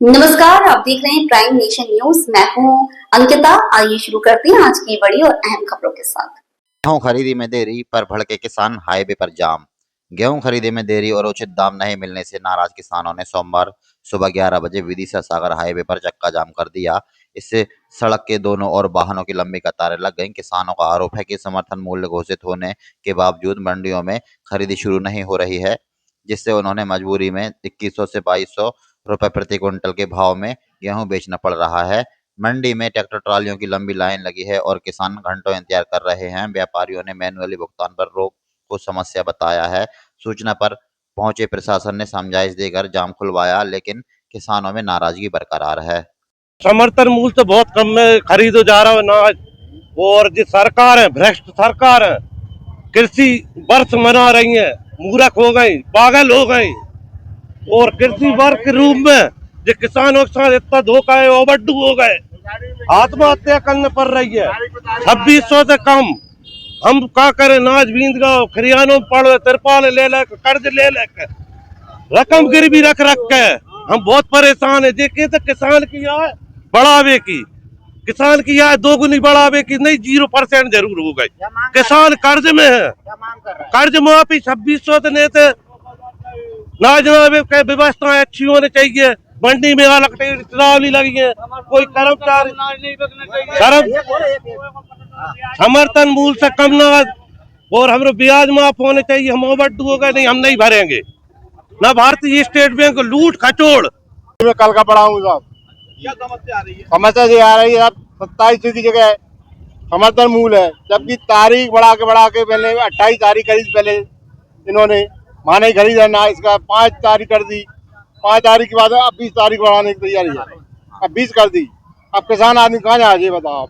नमस्कार, आप देख रहे हैं प्राइम नेशन न्यूज। मैं हूं अंकिता। आइए शुरू करते हैं आज की बड़ी और अहम खबरों के साथ। गेहूं खरीदी में देरी पर भड़के किसान, हाईवे पर जाम। गेहूं खरीदी में देरी और उचित दाम नहीं मिलने से नाराज किसानों ने सोमवार सुबह 11 बजे विदिशा सागर हाईवे पर चक्का जाम कर दिया। इससे सड़क के दोनों ओर वाहनों की लंबी कतारें लग गईं। किसानों का आरोप है कि समर्थन मूल्य घोषित होने के बावजूद मंडियों में खरीदी शुरू नहीं हो रही है, जिससे उन्होंने मजबूरी में 2100 से 2200 रुपए प्रति क्विंटल के भाव में गेहूं बेचना पड़ रहा है। मंडी में ट्रैक्टर ट्रालियों की लंबी लाइन लगी है और किसान घंटों इंतजार कर रहे हैं। व्यापारियों ने मैन्युअली भुगतान पर रोक को समस्या बताया है। सूचना पर पहुंचे प्रशासन ने समझाइश देकर जाम खुलवाया, लेकिन किसानों में नाराजगी बरकरार है। समर्थन मूल्य तो बहुत कम में खरीदो जा रहा है अनाज, और जो सरकार है भ्रष्ट सरकार है, कृषि वर्ष मना रही है, मूर्ख हो गई, पागल हो गई। और कृषि वर्ष के रूप में जो किसानों के साथ इतना धोखा है, ओवरडू हो गए, आत्महत्या करने पड़ रही है। 2600 से कम हम क्या करें, नाच बींद गाँव खरियानों में पड़, तिरपाल ले लेकर, कर्ज ले लेकर, रकम गिरवी रख के हम बहुत परेशान है। देखिए तो किसान की आय बढ़ावे की, किसान की आय दोगुनी बढ़ावे की नहीं, 0% जरूर हो गई। किसान कर्ज में है, कर्ज माफी 2600 देने थे। ना जनाब व्यवस्थाएं अच्छी होनी चाहिए। मंडी में अलग ट्राली लगी है, कोई कर्मचारी समर्थन मूल्य से कम ना, और हमारे ब्याज माफ होने चाहिए। हम ओवरडू हो गए, नहीं हम नहीं भरेंगे। ना भारतीय स्टेट बैंक लूट खचोड़। मैं कल का पढ़ा हूँ साहब। क्या समस्या आ रही है? समस्या ये आ रही है साहब, 27 की जगह समर्थन मूल्य है, जबकि तारीख बढ़ा के पहले 28 तारीख खरीद, पहले इन्होंने वहाँ नहीं खरीदा ना, इसका 5 तारीख कर दी। 5 तारीख के बाद अब 20 तारीख बढ़ाने की तैयारी है, अब 20 कर दी। अब किसान आदमी कहाँ जा, ये बताओ आप।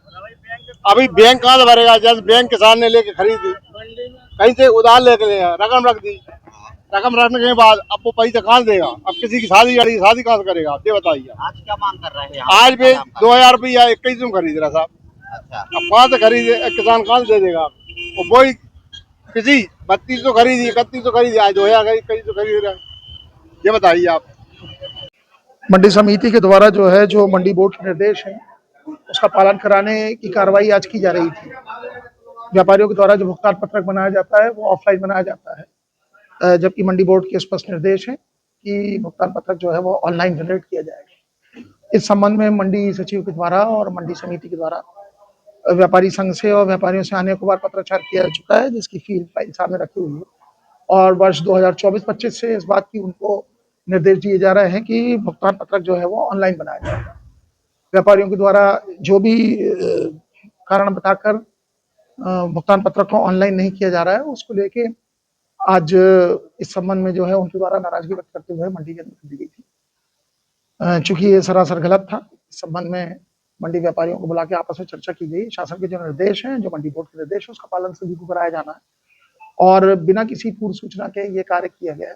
अभी बैंक कहाँ से भरेगा? जब बैंक किसान ने लेके खरीदी, कहीं से उधार लेके ले रकम रख दी, रकम रखने के बाद अब वो पैसा कहाँ से देगा? अब किसी की शादी अड़ी, शादी कहाँ से करेगा आप, ये बताइए। आज क्या मांग कर रहे हैं? आज भी 2000 रुपया 21 में खरीद रहा साहब। अच्छा, अब कहाँ से खरीदे, किसान कहाँ से दे देगा? वही किसी 3200 खरीदी, 3100 खरीदी, आज 2000 21 खरीद रहा है, ये बताइए आप। मंडी समिति के द्वारा जो है, जो मंडी बोर्ड के निर्देश है, उसका पालन कराने की कार्रवाई आज की जा रही थी। व्यापारियों के द्वारा जो भुगतान पत्रक बनाया जाता है वो ऑफलाइन बनाया जाता है, जबकि मंडी बोर्ड के स्पष्ट निर्देश है कि भुगतान पत्रक जो है वो ऑनलाइन जनरेट किया जाएगा। इस संबंध में मंडी सचिव के द्वारा और मंडी समिति के द्वारा व्यापारी संघ से और व्यापारियों से अनेक बार पत्राचार किया जा चुका है, जिसकी फील्ड फाइल सामने रखी हुई है। और वर्ष 2024-25 से इस बात की उनको निर्देश दिए जा रहे हैं कि भुगतान पत्रक जो है वो ऑनलाइन बनाया जाएगा। व्यापारियों के द्वारा जो भी कारण बताकर भुगतान पत्रक को ऑनलाइन नहीं किया जा रहा है, उसको लेके आज इस संबंध में जो है उनके द्वारा नाराजगी व्यक्त करते हुए मंडी के अंदर दी गई थी। चूंकि ये सरासर गलत था, इस संबंध में मंडी व्यापारियों को बुला के आपस में चर्चा की गई। शासन के जो निर्देश हैं, जो मंडी बोर्ड के निर्देश है, उसका पालन सभी को कराया जाना है और बिना किसी पूर्व सूचना के ये कार्य किया गया है।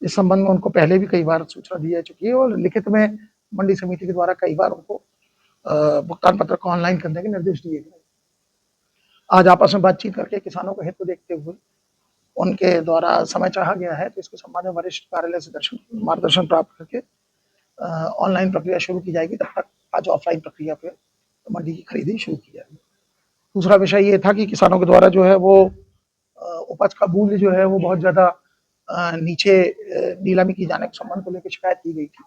इस संबंध में उनको पहले भी कई बार सूचना दी जा चुकी है और लिखित में मंडी समिति के द्वारा कई बार उनको भुगतान पत्र को ऑनलाइन करने के निर्देश दिए गए। आज आपस में बातचीत करके किसानों के हित को देखते हुए उनके द्वारा समय चाहा गया है, तो इसके संबंध में वरिष्ठ कार्यालय से मार्गदर्शन प्राप्त करके ऑनलाइन प्रक्रिया शुरू की जाएगी। तब तक आज ऑफलाइन प्रक्रिया पे मंडी की खरीदी शुरू की जाएगी। दूसरा विषय ये था कि किसानों के द्वारा जो है वो उपज का मूल्य जो है वो बहुत ज्यादा नीचे नीलामी की जाने के संबंध को लेकर शिकायत की गई थी।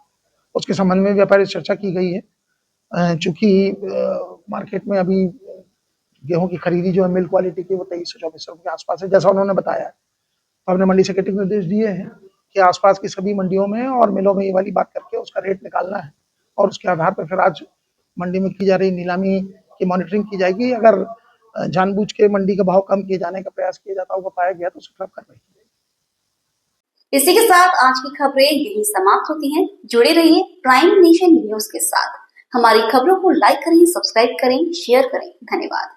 उसके संबंध में व्यापारी से चर्चा की गई है। चूंकि मार्केट में अभी गेहूं की खरीदी जो है मिल क्वालिटी की वो 2300 से 2400 के आसपास है, जैसा उन्होंने बताया। तो हमने मंडी सेक्रेटरी को निर्देश दिए हैं कि आसपास की सभी मंडियों में और मिलों में ये वाली बात करके उसका रेट निकालना है और उसके आधार पर फिर आज मंडी में की जा रही नीलामी की मॉनिटरिंग की जाएगी। अगर जानबूझ के मंडी का भाव कम किए जाने का प्रयास किया जाता हुआ पाया गया तो उसे खिलाफ कार्रवाई की जाएगी। इसी के साथ आज की खबरें यही समाप्त होती हैं। जुड़े रहिए प्राइम नेशन न्यूज के साथ। हमारी खबरों को लाइक करें, सब्सक्राइब करें, शेयर करें। धन्यवाद।